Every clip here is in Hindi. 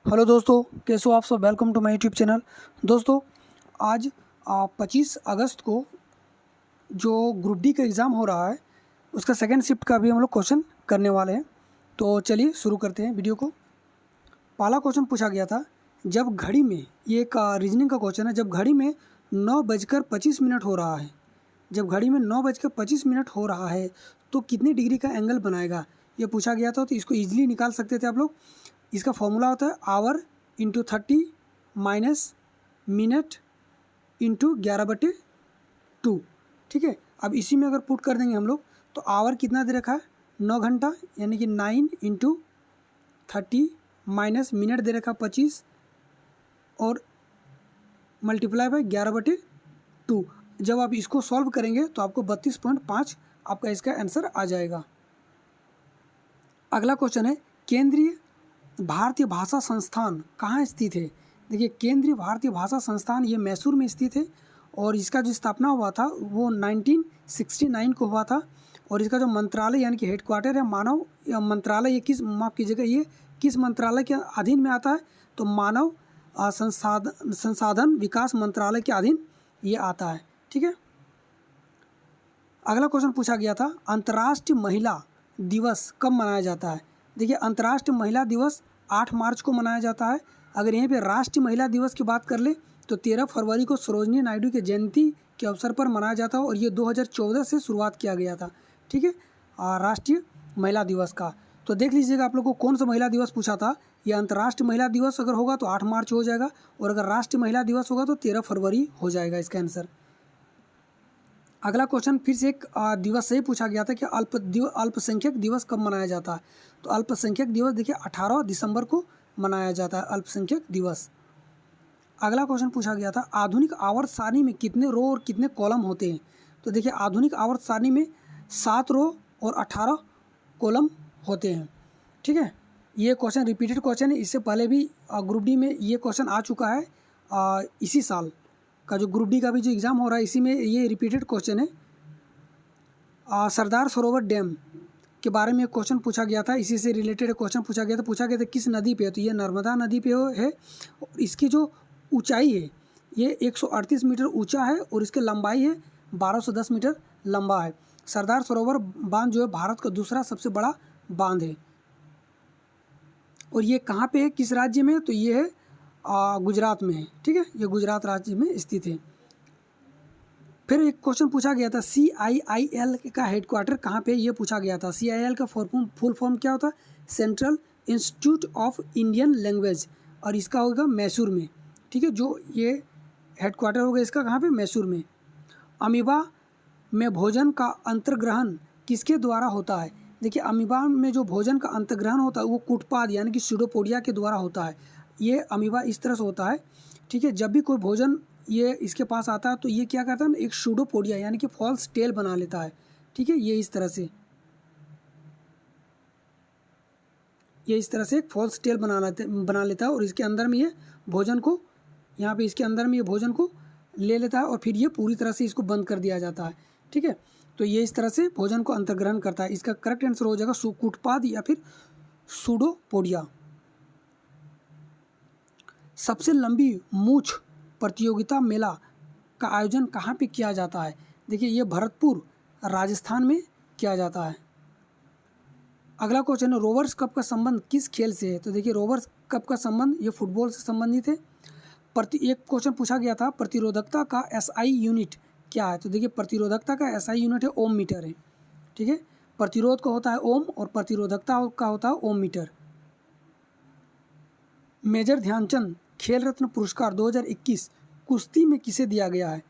हेलो दोस्तों, कैसे हो आप सब। Welcome to my YouTube channel. दोस्तों, आज 25 अगस्त को जो ग्रुप डी का एग्ज़ाम हो रहा है उसका सेकंड शिफ्ट का भी हम लोग क्वेश्चन करने वाले हैं। तो चलिए शुरू करते हैं वीडियो को। पहला क्वेश्चन पूछा गया था, जब घड़ी में, ये एक रीजनिंग का क्वेश्चन है, जब घड़ी में 9:25 हो रहा है, जब घड़ी में 9:25 हो रहा है तो कितने डिग्री का एंगल बनाएगा, ये पूछा गया था। तो इसको ईजिली निकाल सकते थे आप लोग। इसका फॉर्मूला होता है our into 30 minus minute into 11/2। ठीक है, अब इसी में अगर पुट कर देंगे हम लोग तो आवर कितना दे रखा है 9 घंटा, यानी कि 9 इंटू 30 माइनस मिनट दे रखा 25 और मल्टीप्लाई बाय 11/2। जब आप इसको सॉल्व करेंगे तो आपको 32.5 आपका इसका आंसर आ जाएगा। अगला क्वेश्चन है, केंद्रीय भारतीय भाषा संस्थान कहाँ स्थित है। देखिए, केंद्रीय भारतीय भाषा संस्थान ये मैसूर में स्थित है और इसका जो स्थापना हुआ था वो 1969 को हुआ था। और इसका जो मंत्रालय यानी कि हेडक्वार्टर है मानव मंत्रालय, ये किस, माफ़ कीजिएगा, ये किस मंत्रालय के अधीन में आता है, तो मानव संसाधन विकास मंत्रालय के अधीन ये आता है। ठीक है, अगला क्वेश्चन पूछा गया था, अंतर्राष्ट्रीय महिला दिवस कब मनाया जाता है। देखिए, अंतर्राष्ट्रीय महिला दिवस 8 मार्च को मनाया जाता है। अगर यहीं पे राष्ट्रीय महिला दिवस की बात कर ले तो 13 फरवरी को सरोजनी नायडू की जयंती के अवसर पर मनाया जाता है और ये 2014 से शुरुआत किया गया था। ठीक है, राष्ट्रीय महिला दिवस का। तो देख लीजिएगा आप लोग को कौन सा महिला दिवस पूछा था। ये अंतर्राष्ट्रीय महिला दिवस अगर होगा तो 8 मार्च हो जाएगा और अगर राष्ट्रीय महिला दिवस होगा तो 13 फरवरी हो जाएगा इसका आंसर। अगला क्वेश्चन फिर से एक दिवस से ही पूछा गया था कि अल्पसंख्यक दिवस कब मनाया जाता है। तो अल्पसंख्यक दिवस देखिए 18 दिसंबर को मनाया जाता है अल्पसंख्यक दिवस। अगला क्वेश्चन पूछा गया था, आधुनिक आवर्त सारणी में कितने रो और कितने कॉलम होते हैं। तो देखिए, आधुनिक आवर्त सारणी में 7 रो और 18 कॉलम होते हैं। ठीक है, ये क्वेश्चन रिपीटेड क्वेश्चन है, इससे पहले भी ग्रुप डी में ये क्वेश्चन आ चुका है। इसी साल का जो ग्रुप डी का भी जो एग्ज़ाम हो रहा है इसी में ये रिपीटेड क्वेश्चन है। सरदार सरोवर डैम के बारे में क्वेश्चन पूछा गया था, इसी से रिलेटेड क्वेश्चन पूछा गया था किस नदी पे है, तो ये नर्मदा नदी पे है। और इसकी जो ऊंचाई है ये 138 मीटर ऊंचा है और इसकी लंबाई है 1210 मीटर लंबा है। सरदार सरोवर बांध जो है भारत का दूसरा सबसे बड़ा बांध है और ये कहाँ पे है, किस राज्य में है, तो ये है गुजरात में है। ठीक है, ये गुजरात राज्य में स्थित है। फिर एक क्वेश्चन पूछा गया था, CIIL का हेडक्वार्टर कहाँ पे है, ये पूछा गया था। CIIL का फुल फॉर्म क्या होता है, central institute of Indian language, और इसका होगा मैसूर में। ठीक है, जो ये हेडक्वार्टर होगा इसका कहाँ पे, मैसूर में। अमीबा में भोजन का अंतर्ग्रहण किसके द्वारा होता है। देखिए, अमीबा में जो भोजन का अंतर्ग्रहण होता है वो कुटपाद यानी कि स्यूडोपोडिया के द्वारा होता है। ये अमीबा इस तरह से होता है। ठीक है, जब भी कोई भोजन ये इसके पास आता है तो ये क्या करता है ना, एक स्यूडोपोडिया यानी कि फॉल्स टेल बना लेता है। ठीक है, ये इस तरह से एक फॉल्स टेल बना लेता है और इसके अंदर में ये भोजन को, यहाँ पे इसके अंदर में ये भोजन को ले लेता है और फिर ये पूरी तरह से इसको बंद कर दिया जाता है। ठीक है, तो ये इस तरह से भोजन को अंतर्ग्रहण करता है। इसका करेक्ट आंसर हो जाएगा कुटपाद या फिर सूडोपोडिया। सबसे लंबी मूंछ प्रतियोगिता मेला का आयोजन कहाँ पे किया जाता है। देखिए, ये भरतपुर राजस्थान में किया जाता है। अगला क्वेश्चन है, रोवर्स कप का संबंध किस खेल से है। तो देखिए, रोवर्स कप का संबंध ये फुटबॉल से संबंधित है। एक क्वेश्चन पूछा गया था, प्रतिरोधकता का SI यूनिट क्या है। तो देखिए, प्रतिरोधकता का SI यूनिट है ओम मीटर है। ठीक है, प्रतिरोध का होता है ओम और प्रतिरोधकता का होता है ओम मीटर। मेजर ध्यानचंद खेल रत्न पुरस्कार 2021 कुश्ती में किसे दिया गया है।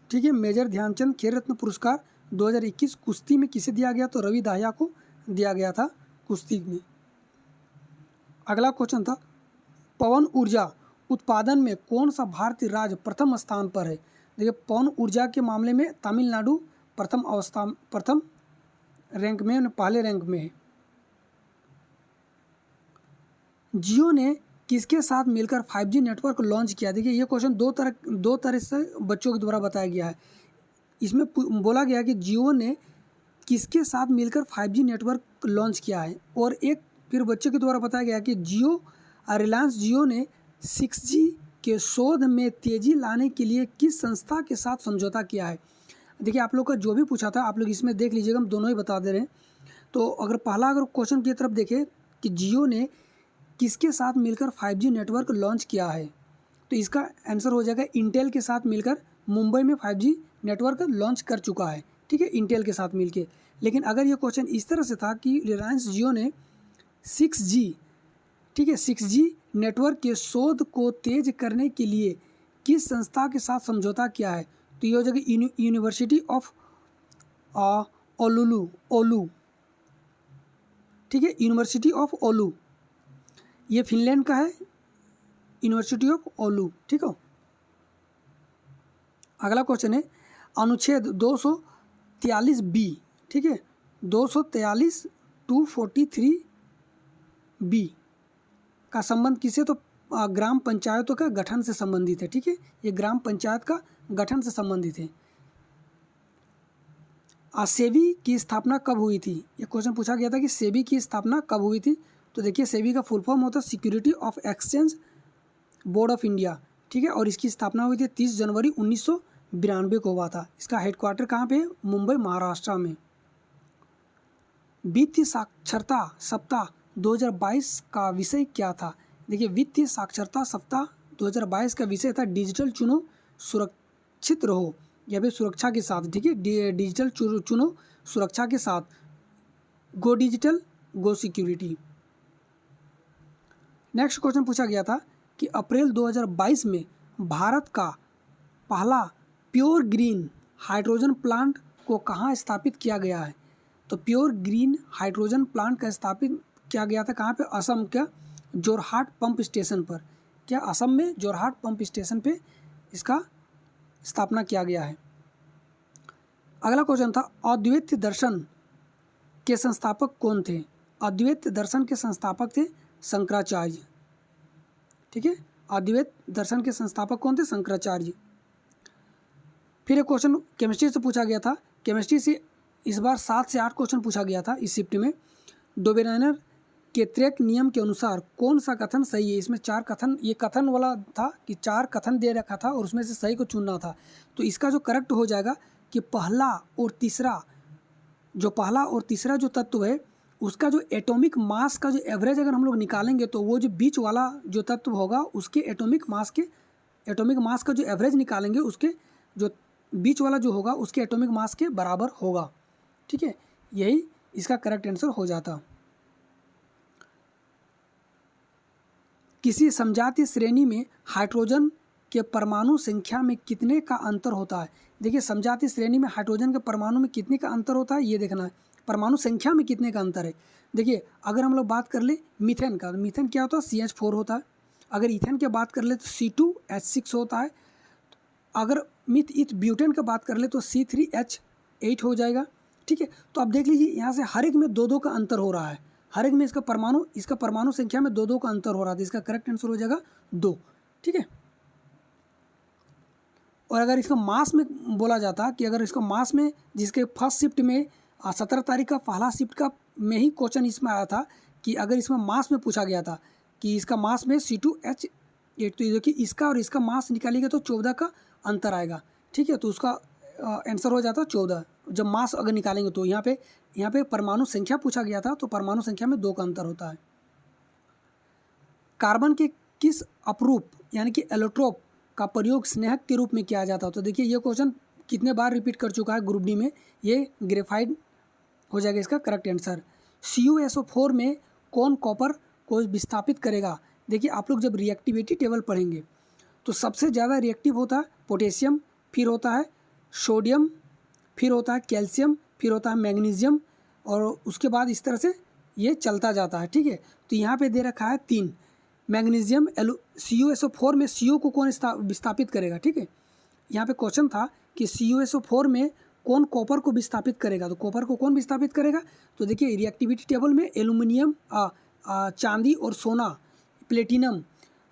ठीक है, मेजर ध्यानचंद खेल रत्न पुरस्कार 2021 कुश्ती में किसे दिया गया, तो रवि दाहिया को दिया गया था कुश्ती में। अगला क्वेश्चन था, पवन ऊर्जा उत्पादन में कौन सा भारतीय राज्य प्रथम स्थान पर है। देखिए, पवन ऊर्जा के मामले में तमिलनाडु प्रथम रैंक में, पहले रैंक में है। जियो ने किसके साथ मिलकर 5G नेटवर्क लॉन्च किया। देखिए, ये क्वेश्चन दो तरह से बच्चों के द्वारा बताया गया है। इसमें बोला गया कि जियो ने किसके साथ मिलकर 5G नेटवर्क लॉन्च किया है, और एक फिर बच्चों के द्वारा बताया गया कि जियो रिलायंस जियो ने 6G के शोध में तेज़ी लाने के लिए किस संस्था के साथ समझौता किया है? देखिए आप लोग का जो भी पूछा था आप लोग इसमें देख लीजिएगा, हम दोनों ही बता दे रहे हैं। तो अगर क्वेश्चन की तरफ देखें कि जियो ने किसके साथ मिलकर 5G नेटवर्क लॉन्च किया है, तो इसका आंसर हो जाएगा इंटेल के साथ मिलकर मुंबई में 5G नेटवर्क लॉन्च कर चुका है, ठीक है, इंटेल के साथ मिलके। लेकिन अगर ये क्वेश्चन इस तरह से था कि रिलायंस जियो ने 6G, ठीक है, 6G नेटवर्क के शोध को तेज करने के लिए किस संस्था के साथ समझौता किया है, तो ये हो जाएगा यूनिवर्सिटी ऑफ ओलू, ठीक है, यूनिवर्सिटी ऑफ ओलू, ये फिनलैंड का है, यूनिवर्सिटी ऑफ ओलू, ठीक हो। अगला क्वेश्चन है अनुच्छेद 243B, ठीक है, 243 243B का संबंध किससे, तो ग्राम पंचायतों का गठन से संबंधित है, ठीक है, ये ग्राम पंचायत का गठन से संबंधित है। सेबी की स्थापना कब हुई थी, ये क्वेश्चन पूछा गया था कि सेबी की स्थापना कब हुई थी, तो देखिए सेबी का फुल फॉर्म होता है security of exchange board of India, ठीक है, और इसकी स्थापना हुई थी 30 जनवरी 1992 को हुआ था। इसका हेडक्वार्टर कहाँ पे है, मुंबई महाराष्ट्र में। वित्तीय साक्षरता सप्ताह 2022 का विषय क्या था, देखिए वित्तीय साक्षरता सप्ताह 2022 का विषय था डिजिटल चुनो सुरक्षित रहो, या फिर सुरक्षा के साथ, ठीक है, डिजिटल चुनो सुरक्षा के साथ, गो डिजिटल गो सिक्योरिटी। नेक्स्ट क्वेश्चन पूछा गया था कि अप्रैल 2022 में भारत का पहला प्योर ग्रीन हाइड्रोजन प्लांट को कहाँ स्थापित किया गया है, तो प्योर ग्रीन हाइड्रोजन प्लांट का स्थापित किया गया था कहाँ पे, असम के जोरहाट पंप स्टेशन पर, क्या असम में जोरहाट पंप स्टेशन पे इसका स्थापना किया गया है। अगला क्वेश्चन था अद्वैत दर्शन के संस्थापक कौन थे, अद्वैत दर्शन के संस्थापक थे शंकराचार्य, ठीक है, अद्वैत दर्शन के संस्थापक कौन थे, शंकराचार्य। फिर एक क्वेश्चन केमिस्ट्री से पूछा गया था, केमिस्ट्री से इस बार 7 से 8 क्वेश्चन पूछा गया था इस शिफ्ट में। डोबेराइनर के त्रेक नियम के अनुसार कौन सा कथन सही है, इसमें 4 कथन, ये कथन वाला था कि 4 कथन दे रखा था और उसमें से सही को चुनना था। तो इसका जो करेक्ट हो जाएगा कि पहला और तीसरा जो तत्व है उसका जो एटॉमिक मास का जो एवरेज अगर हम लोग निकालेंगे तो वो जो बीच वाला जो तत्व होगा उसके एटॉमिक मास का जो एवरेज निकालेंगे उसके जो बीच वाला जो होगा उसके एटॉमिक मास के बराबर होगा, ठीक है, यही इसका करेक्ट आंसर हो जाता। किसी समजातीय श्रेणी में हाइड्रोजन के परमाणु संख्या में कितने का अंतर होता है, देखिए समजातीय श्रेणी में हाइड्रोजन के परमाणु में कितने का अंतर होता है ये देखना है, परमाणु संख्या में कितने का अंतर है। देखिए अगर हम लोग बात कर ले मीथेन का, मीथेन क्या होता है, CH4 होता है। अगर ईथेन की बात कर ले तो C2H6 होता है। अगर ब्यूटेन की बात कर ले तो C3H8 हो जाएगा, ठीक है। तो अब देख लीजिए यहाँ से हर एक में 2-2 का अंतर हो रहा है, हर एक में इसका परमाणु संख्या में 2-2 का अंतर हो रहा है, तो इसका करेक्ट आंसर हो जाएगा 2, ठीक है। और अगर इसका मास में बोला जाता कि अगर इसका मास में जिसके फर्स्ट शिफ्ट में 17 तारीख का पहला शिफ्ट का में ही क्वेश्चन इसमें आया था कि अगर इसमें मास में पूछा गया था कि इसका मास में C2H8, तो देखिए इसका और इसका मास निकालिएगा तो 14 का अंतर आएगा, ठीक है। तो उसका आंसर हो जाता 14 जब मास अगर निकालेंगे। तो यहाँ पे परमाणु संख्या पूछा गया था तो परमाणु संख्या में 2 का अंतर होता है। कार्बन के किस अपरूप यानी कि एलोट्रोप का प्रयोग स्नेहक के रूप में किया जाता है, तो देखिए ये क्वेश्चन कितने बार रिपीट कर चुका है ग्रुप डी में, ये ग्रेफाइट हो जाएगा इसका करेक्ट आंसर। CuSO4 में कौन कॉपर को विस्थापित करेगा, देखिए आप लोग जब रिएक्टिविटी टेबल पढ़ेंगे तो सबसे ज़्यादा रिएक्टिव होता है पोटेशियम, फिर होता है सोडियम, फिर होता है कैल्शियम, फिर होता है मैग्नीशियम, और उसके बाद इस तरह से ये चलता जाता है, ठीक है। तो यहाँ पे दे रखा है 3 मैग्नीशियम, CuSO4 में CO को कौन विस्थापित करेगा, ठीक है। यहाँ पे क्वेश्चन था कि CuSO4 में कौन कॉपर को विस्थापित करेगा, तो कॉपर को कौन विस्थापित करेगा, तो देखिए रिएक्टिविटी टेबल में एल्यूमिनियम, चांदी और सोना, प्लेटिनम,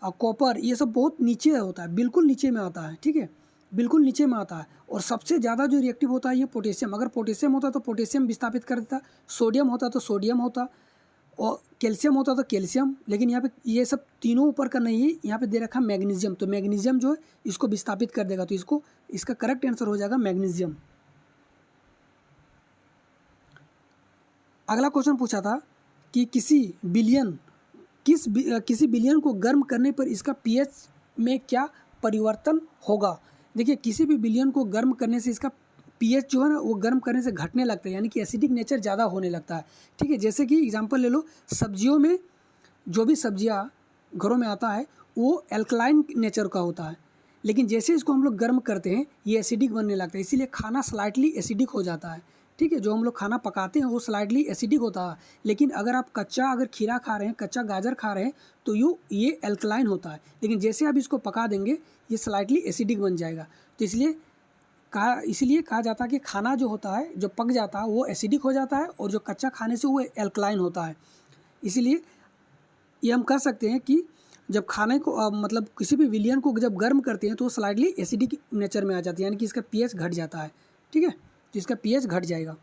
कॉपर, ये सब बहुत नीचे होता है, बिल्कुल नीचे में आता है, ठीक है, बिल्कुल नीचे में आता है। और सबसे ज़्यादा जो रिएक्टिव होता है ये पोटेशियम, अगर पोटेशियम होता तो पोटेशियम विस्थापित कर देता, सोडियम होता तो सोडियम होता, और कैल्शियम होता तो कैल्शियम, लेकिन यहाँ पे ये सब तीनों ऊपर का नहीं है, यहाँ पे दे रखा मैग्नीशियम, तो मैग्नीशियम जो है इसको विस्थापित कर देगा, तो इसका करेक्ट आंसर हो जाएगा मैग्नीशियम। अगला क्वेश्चन पूछा था कि किसी बिलियन को गर्म करने पर इसका पीएच में क्या परिवर्तन होगा। देखिए, किसी भी बिलियन को गर्म करने से इसका पीएच जो है ना वो गर्म करने से घटने लगता है, यानी कि एसिडिक नेचर ज़्यादा होने लगता है। ठीक है, जैसे कि एग्जांपल ले लो, सब्जियों में जो भी सब्जियां घरों में आता है वो एल्कलाइन नेचर का होता है, लेकिन जैसे इसको हम लोग गर्म करते हैं ये एसिडिक बनने लगता है, इसीलिए खाना स्लाइटली एसिडिक हो जाता है। ठीक है, जो हम लोग खाना पकाते हैं वो स्लाइटली एसिडिक होता है, लेकिन अगर आप अगर खीरा खा रहे हैं, कच्चा गाजर खा रहे हैं तो ये एल्कलाइन होता है, लेकिन जैसे आप इसको पका देंगे ये स्लाइटली एसिडिक बन जाएगा। तो इसलिए कहा जाता है कि खाना जो होता है, जो पक जाता है वो एसिडिक हो जाता है, और जो कच्चा खाने से वो एल्कलाइन होता है। इसीलिए ये हम कह सकते हैं कि जब खाने को मतलब किसी भी विलियन को जब गर्म करते हैं तो वो स्लाइटली एसिडिक नेचर में आ जाती है, यानी कि इसका पीएच घट जाता है। ठीक है, तो इसका पीएच घट जाएगा।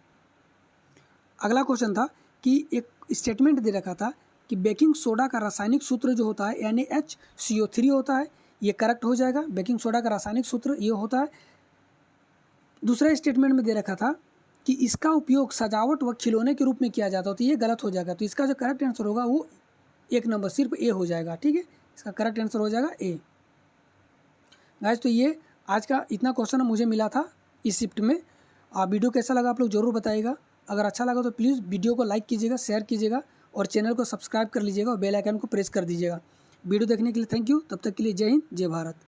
अगला क्वेश्चन था कि एक स्टेटमेंट दे रखा था कि बेकिंग सोडा का रासायनिक सूत्र जो होता है NaHCO3 होता है, ये करेक्ट हो जाएगा। बेकिंग सोडा का रासायनिक सूत्र ये होता है। दूसरा स्टेटमेंट में दे रखा था कि इसका उपयोग सजावट व खिलौने के रूप में किया जाता है, तो ये गलत हो जाएगा। तो इसका जो करेक्ट आंसर होगा वो 1 नंबर सिर्फ ए हो जाएगा। ठीक है, इसका करेक्ट आंसर हो जाएगा ए। गाइस, तो ये आज का इतना क्वेश्चन मुझे मिला था इस शिफ्ट में। वीडियो कैसा लगा आप लोग ज़रूर बताइएगा। अगर अच्छा लगा तो प्लीज़ वीडियो को लाइक कीजिएगा, शेयर कीजिएगा और चैनल को सब्सक्राइब कर लीजिएगा और बेल आइकन को प्रेस कर दीजिएगा। वीडियो देखने के लिए थैंक यू। तब तक के लिए जय हिंद, जय भारत।